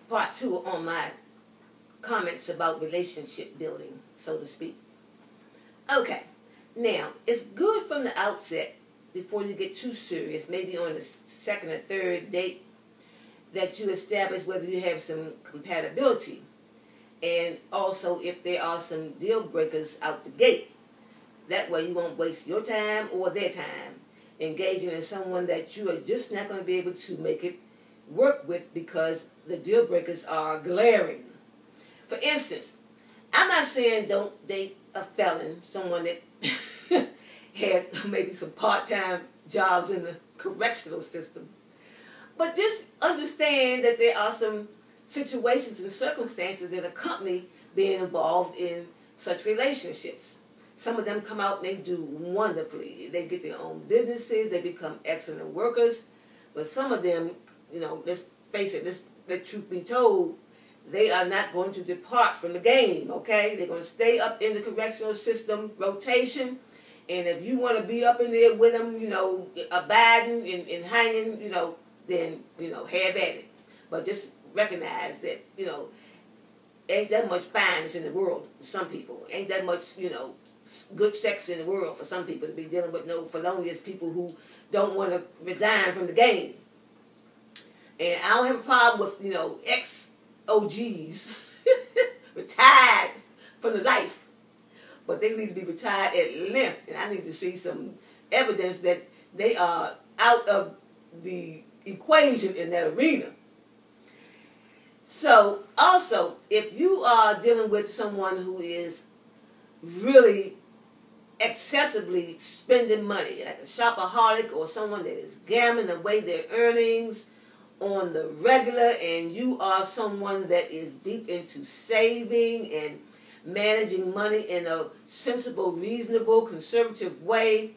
part two on my comments about relationship building, so to speak. Okay, now, it's good from the outset, before you get too serious, maybe on the second or third date, that you establish whether you have some compatibility. And also if there are some deal breakers out the gate. That way you won't waste your time or their time engaging in someone that you are just not going to be able to make it work with because the deal breakers are glaring. For instance, I'm not saying don't date a felon, someone that has maybe some part-time jobs in the correctional system. But just understand that there are some situations and circumstances that accompany being involved in such relationships. Some of them come out and they do wonderfully. They get their own businesses, they become excellent workers. But some of them, you know, let's face it, the truth be told, they are not going to depart from the game, okay? They're going to stay up in the correctional system rotation. And if you want to be up in there with them, you know, abiding and hanging, you know, then, you know, have at it. But just recognize that, you know, ain't that much fineness in the world for some people. Ain't that much, you know, good sex in the world for some people to be dealing with no felonious people who don't want to resign from the game. And I don't have a problem with, you know, ex-OGs retired from the life. But they need to be retired at length. And I need to see some evidence that they are out of the equation in that arena. So, also, if you are dealing with someone who is really excessively spending money, like a shopaholic or someone that is gambling away their earnings on the regular, and you are someone that is deep into saving and managing money in a sensible, reasonable, conservative way,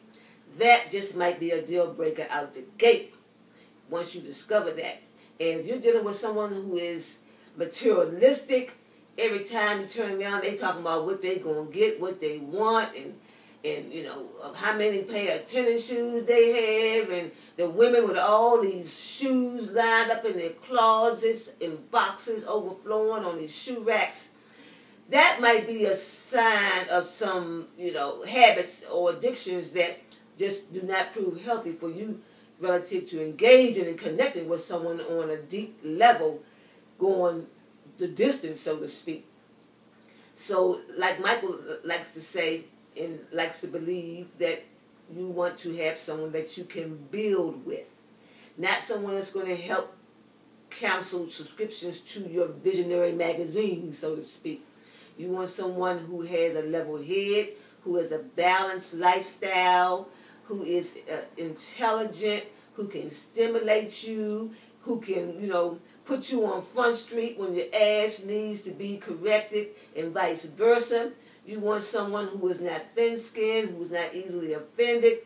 that just might be a deal breaker out the gate once you discover that. And if you're dealing with someone who is materialistic, every time you turn around, they talking about what they gonna get, what they want, and you know, how many pair of tennis shoes they have, and the women with all these shoes lined up in their closets and boxes overflowing on these shoe racks. That might be a sign of some, you know, habits or addictions that just do not prove healthy for you relative to engaging and connecting with someone on a deep level, going the distance, so to speak. So, like Michael likes to say and likes to believe, that you want to have someone that you can build with, not someone that's going to help cancel subscriptions to your visionary magazine, so to speak. You want someone who has a level head, who has a balanced lifestyle, who is intelligent, who can stimulate you, who can, you know, put you on Front Street when your ass needs to be corrected, and vice versa. You want someone who is not thin-skinned, who is not easily offended.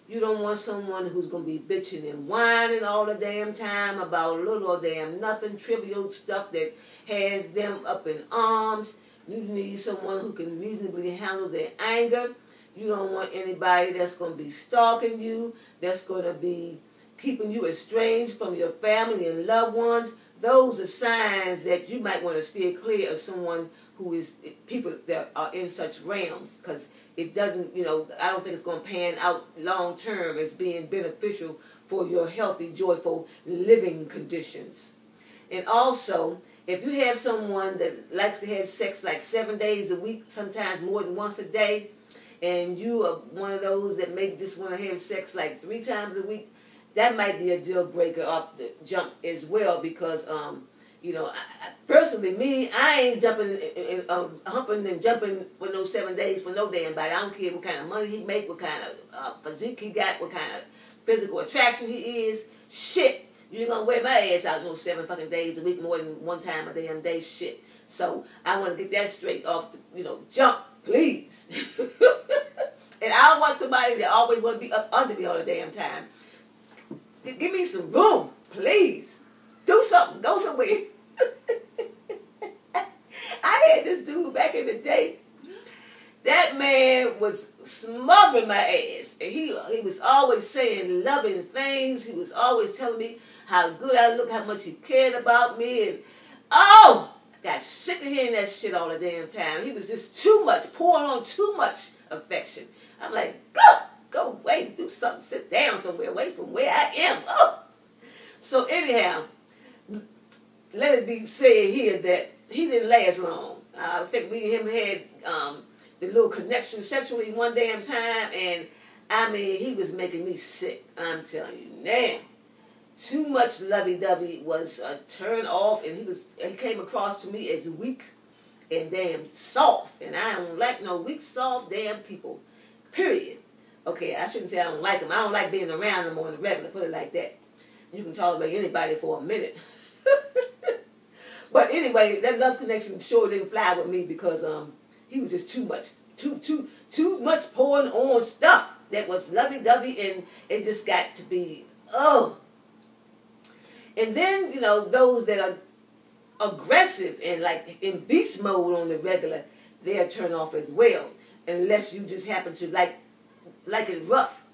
You don't want someone who's going to be bitching and whining all the damn time about little or damn nothing, trivial stuff that has them up in arms. You need someone who can reasonably handle their anger. You don't want anybody that's going to be stalking you, that's going to be keeping you estranged from your family and loved ones. Those are signs that you might want to steer clear of someone who is, people that are in such realms, because it doesn't, you know, I don't think it's going to pan out long term as being beneficial for your healthy, joyful living conditions. And also, if you have someone that likes to have sex like 7 days a week, sometimes more than once a day, and you are one of those that may just want to have sex like 3 times a week, that might be a deal breaker off the jump as well, because, you know, personally, me, I ain't jumping, humping and jumping for no 7 days for no damn body. I don't care what kind of money he make, what kind of physique he got, what kind of physical attraction he is. Shit, you ain't gonna wear my ass out no 7 fucking days a week, more than 1 time a damn day. Shit. So I want to get that straight off the, you know, jump, please. And I don't want somebody that always want to be up under me all the damn time. Give me some room, please. Do something. Go somewhere. I had this dude back in the day. That man was smothering my ass. And he was always saying loving things. He was always telling me how good I look, how much he cared about me. And Oh, I got sick of hearing that shit all the damn time. He was just too much, pouring on too much affection. I'm like, go away, do something, sit down somewhere away from where I am. Oh. So anyhow, let it be said here that he didn't last long. I think we and him had the little connection sexually one damn time, and I mean, he was making me sick. I'm telling you now. Too much lovey-dovey was a turn off, and he came across to me as weak and damn soft, and I don't like no weak, soft damn people. Period. Okay, I shouldn't say I don't like them. I don't like being around them on the regular. Put it like that. You can tolerate anybody for a minute. But anyway, that love connection sure didn't fly with me because he was just too much pouring on stuff that was lovey-dovey, and it just got to be, oh. And then, you know, those that are aggressive and like in beast mode on the regular, they'll turn off as well. Unless you just happen to like it rough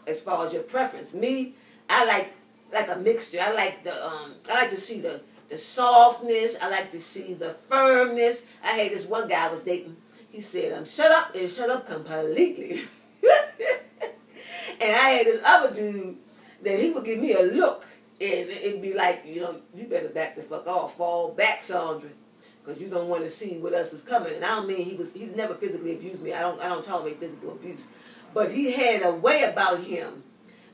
as far as your preference. Me, I like a mixture. I like to see the softness. I like to see the firmness. I had this one guy I was dating. He said, shut up and shut up completely. And I had this other dude that he would give me a look, and it'd be like, you know, you better back the fuck off, fall back, Sandra, because you don't want to see what else is coming. And I don't mean he never physically abused me. I don't tolerate physical abuse, but he had a way about him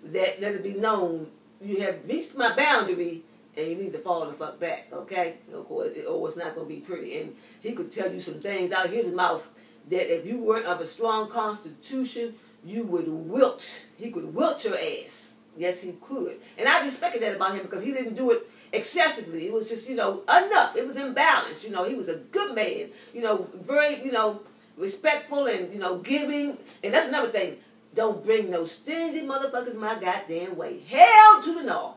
that let it be known you have reached my boundary and you need to fall the fuck back, okay? Or it's not going to be pretty. And he could tell you some things out of his mouth that if you weren't of a strong constitution, you would wilt. He could wilt your ass. Yes, he could. And I respected that about him because he didn't do it excessively. It was just, you know, enough. It was in balance. You know, he was a good man. You know, very, you know, respectful and, you know, giving. And that's another thing. Don't bring no stingy motherfuckers my goddamn way. Hell to the no.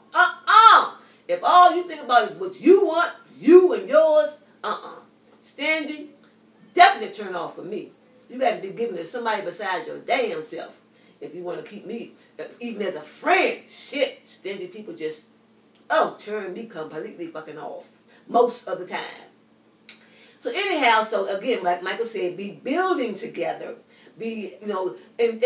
If all you think about is what you want, you and yours, stingy, definitely turn off for me. You got to be giving it to somebody besides your damn self. If you want to keep me, even as a friend, shit, stingy people just, turn me completely fucking off. Most of the time. So anyhow, so again, like Michael said, be building together. Be, you know, and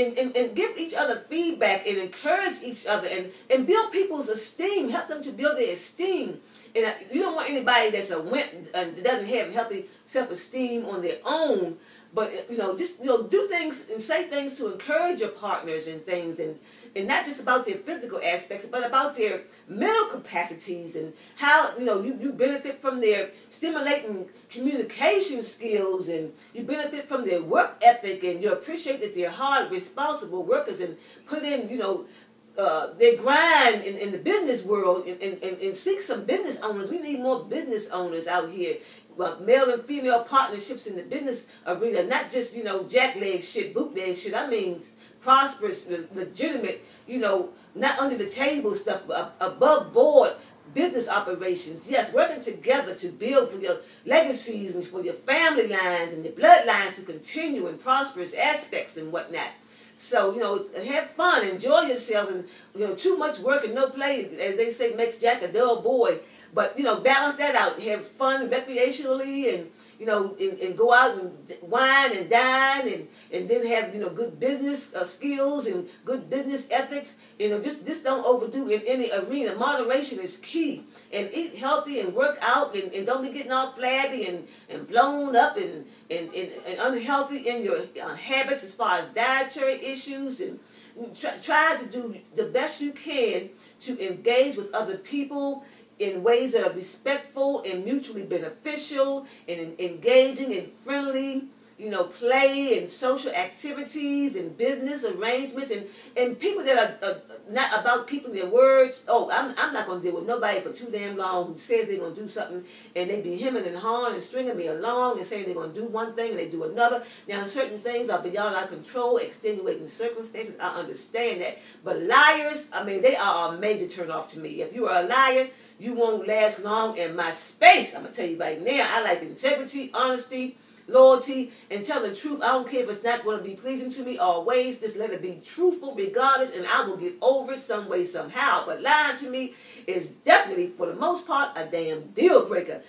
give each other feedback and encourage each other and build people's esteem. Help them to build their esteem. And you don't want anybody that's a wimp and doesn't have healthy self-esteem on their own. But, you know, just, you know, do things and say things to encourage your partners and things, and not just about their physical aspects, but about their mental capacities and how, you know, you benefit from their stimulating communication skills, and you benefit from their work ethic, and you appreciate that they're hard, responsible workers and put in, you know, their grind in the business world, and seek some business owners. We need more business owners out here. Male and female partnerships in the business arena, not just, you know, jackleg shit, bootleg shit. I mean prosperous, legitimate, you know, not under the table stuff, but above board business operations. Yes, working together to build for your legacies and for your family lines and your bloodlines to continue in prosperous aspects and whatnot. So, you know, have fun, enjoy yourselves, and, you know, too much work and no play, as they say, makes Jack a dull boy. But, you know, balance that out. Have fun recreationally, and, you know, and go out and wine and dine, and then have, you know, good business skills and good business ethics. You know, just don't overdo in any arena. Moderation is key. And eat healthy and work out, and don't be getting all flabby and blown up and unhealthy in your habits as far as dietary issues. And try to do the best you can to engage with other people in ways that are respectful and mutually beneficial, and engaging in friendly, you know, play and social activities and business arrangements, and people that are not about keeping their words. I'm not going to deal with nobody for too damn long who says they're going to do something and they be hemming and hawing and stringing me along and saying they're going to do one thing and they do another. Now, certain things are beyond our control, extenuating circumstances. I understand that. But liars, I mean, they are a major turnoff to me. If you are a liar, you won't last long in my space. I'm going to tell you right now, I like integrity, honesty, loyalty and tell the truth. I don't care if it's not going to be pleasing to me always. Just let it be truthful regardless, and I will get over it some way, somehow. But lying to me is definitely, for the most part, a damn deal breaker.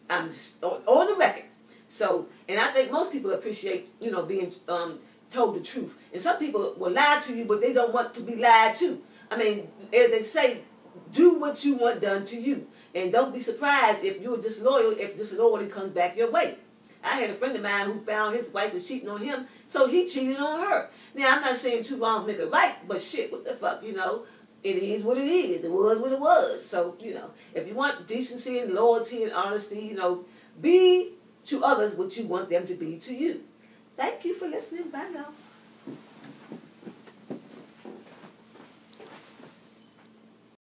I'm on the record. So, and I think most people appreciate, you know, being told the truth. And some people will lie to you, but they don't want to be lied to. I mean, as they say, do what you want done to you. And don't be surprised if you're disloyal, if disloyalty comes back your way. I had a friend of mine who found his wife was cheating on him, so he cheated on her. Now, I'm not saying two wrongs make a right, but shit, what the fuck, you know? It is what it is. It was what it was. So, you know, if you want decency and loyalty and honesty, you know, be to others what you want them to be to you. Thank you for listening. Bye now.